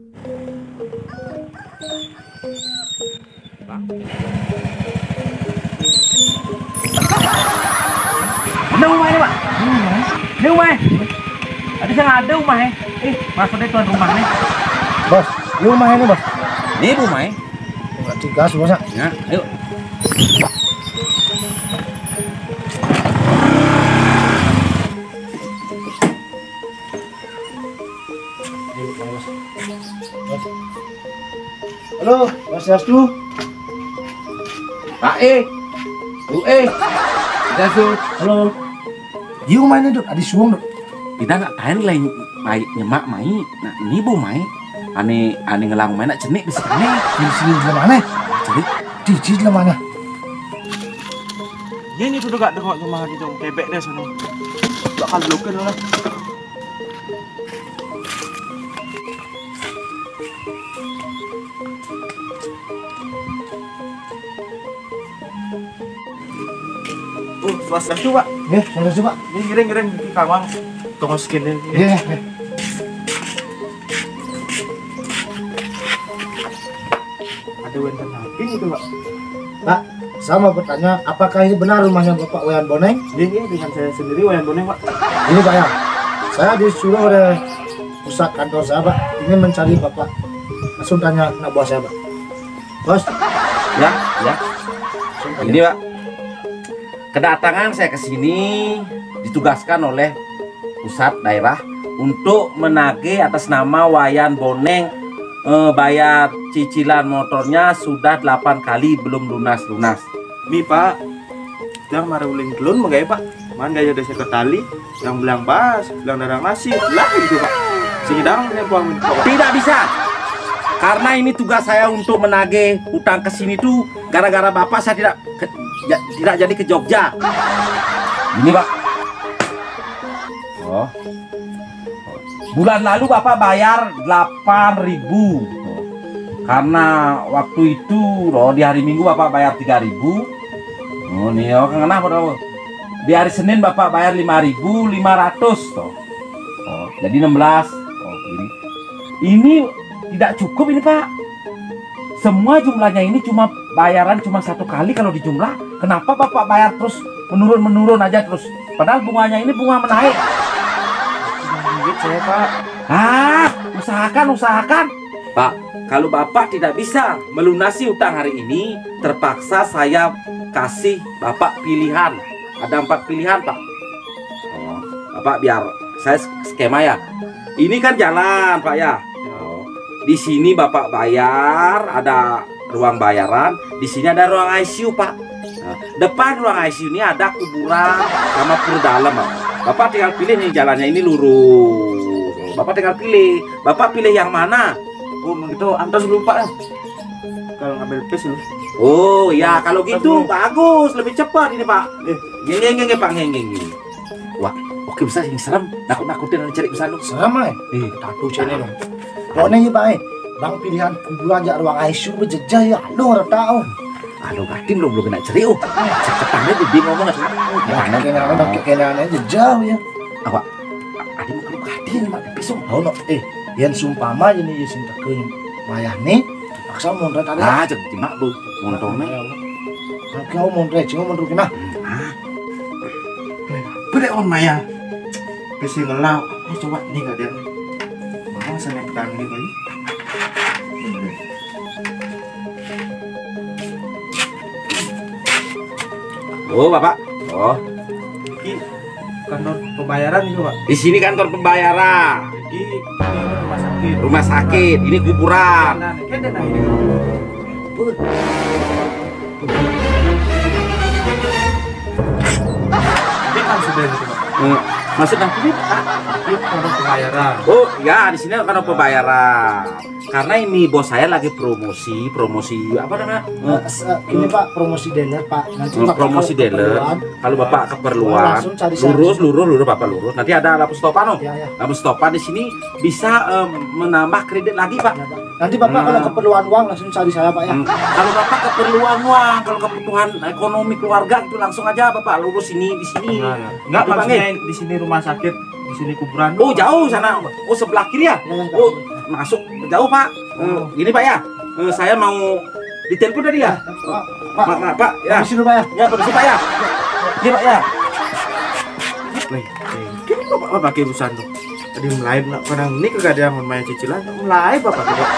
Bang. Ada rumah ini, Pak? Ini rumah. Tadi saya nggak ada rumahnya. Maksudnya tuan rumahnya. Bos, ini rumahnya nih, Bos. Ini rumahnya. Berarti gas, Bos. Ya, ayo. Halo, Mas Yastu. Pak Bu Dasu. Halo. Di rumahnya tuh, ada suang tuh. Kita nak kain lain mai nyemak mai. Nah, ini bu mai. Ane ngelang mai nak cenik di sini. Di sini di mana? Cenik. Di mana? Ini tuh gak tengok rumah gitu, bebek deh sana. Gak kalau kan lah. Swasta coba. Ya, saya coba. Ini giring di kamar. Tunggu skin ini. Iya. Ada wanita samping itu, Pak. Pak, saya mau bertanya, apakah ini benar rumahnya Bapak Wayan Boneng? Ini dengan saya sendiri Wayan Boneng, Pak. Ini Pak ya, saya disuruh oleh pusat kantor saya, Pak, ingin mencari Bapak. Langsung tanya anak buah saya, Pak. Bos, Ya. langsung tanya. Ini Pak. Kedatangan saya ke sini ditugaskan oleh pusat daerah untuk menagih atas nama Wayan Boneng, bayar cicilan motornya sudah 8 kali belum lunas. Nih, Pak. Yang maruling kelun menggaya, Pak. Man gaya desa ketali, yang belang pas, belang darang nasi, lah itu, Pak. Sini darang yang buang Pak. Tidak bisa. Karena ini tugas saya untuk menagih utang ke sini tuh gara-gara Bapak saya tidak jadi ke Jogja. Ini, Pak. Oh. Bulan lalu Bapak bayar 8.000. Karena waktu itu di hari Minggu Bapak bayar 3.000. Oh, nih kenapa dong? Di hari Senin Bapak bayar 5.500 toh. Oh, jadi 16. Oh, ini tidak cukup ini, Pak. Semua jumlahnya ini cuma bayaran cuma 1 kali kalau dijumlah. Kenapa Bapak bayar terus menurun aja terus? Padahal bunganya ini bunga menaik. Duit saya, Pak. Usahakan. Pak, kalau Bapak tidak bisa melunasi utang hari ini, terpaksa saya kasih Bapak pilihan. Ada 4 pilihan, Pak. Oh, Bapak biar saya skema ya. Ini kan jalan, Pak ya. Oh, di sini Bapak bayar, ada ruang bayaran. Di sini ada ruang ICU, Pak. Nah, depan ruang ICU ini ada kuburan sama pura dalam, Pak. Bapak tinggal pilih nih, jalannya ini lurus. Bapak tinggal pilih. Bapak pilih yang mana? Oh, begitu antas lupa ya. Kalau ngambil pes lu. Oh ya, kalau gitu bagus, lebih cepat ini, Pak. Ngeng Pak, ngeng. Wah, oke bisa ini serem. Nakut-nakutin cari bisa lu. sama ya? Tahu channel dong. Pokoknya ya, Pak, Bang pilihan kuburan aja ruang ICU berjejah ya, lu nggak tahu. Aduh, gatim belum kena ceri. Cepetannya jadi ngomong nggak sih? Mana kenangannya jejah ya. Apa? Adi mau keluar gatim, Pak. Pisau. Oh no, yang sumpama ini ya sing tekeun mayah nih, paksa mondret tadi. Jadi mak bu, montongnya. Kau mondret, cuma mondret kena. Bede on Maya. Pesi ngelau. Coba nih enggak dia. Mau sana petang ini, Pak. Oh, Bapak. Oh, Ini kantor pembayaran itu, Pak. di sini kantor pembayaran. Ini rumah sakit. Rumah sakit, ini kuburan. Nah, kan ada ini. Ini kan sudah itu, Pak. Maksudnya ini, Pak? Ini kantor pembayaran. Oh ya, di sini kantor pembayaran. Karena ini bos saya lagi promosi apa namanya? Ini Pak promosi dealer Pak. Nanti Bapak Promosi kalau dealer. keperluan, Kalau Bapak keperluan, langsung cari saya. lurus Bapak lurus. Nanti ada lampu stopan, Ya, ya. Lampu stopan di sini bisa menambah kredit lagi, Pak. Ya, Pak. Nanti Bapak kalau keperluan uang langsung cari saya Pak ya. Kalau Bapak keperluan uang, kalau kebutuhan ekonomi keluarga itu langsung aja Bapak lurus sini di sini. Enggak, Tapi, Pak, maksudnya di sini rumah sakit, di sini kuburan. Oh jauh sana. Oh sebelah kiri ya. Ya, ya, Pak. Oh masuk jauh Pak. Gini Pak ya, saya mau ditelepon tadi ya. Pak ya. Permisi dulu Pak ya. Ya permisi Pak ya. Iya Pak ya. Nih, kenapa bapak pakai urusan tuh? Tadi mulai nak kadang ini kagak ada yang main cicilan, mulai bapak tidak.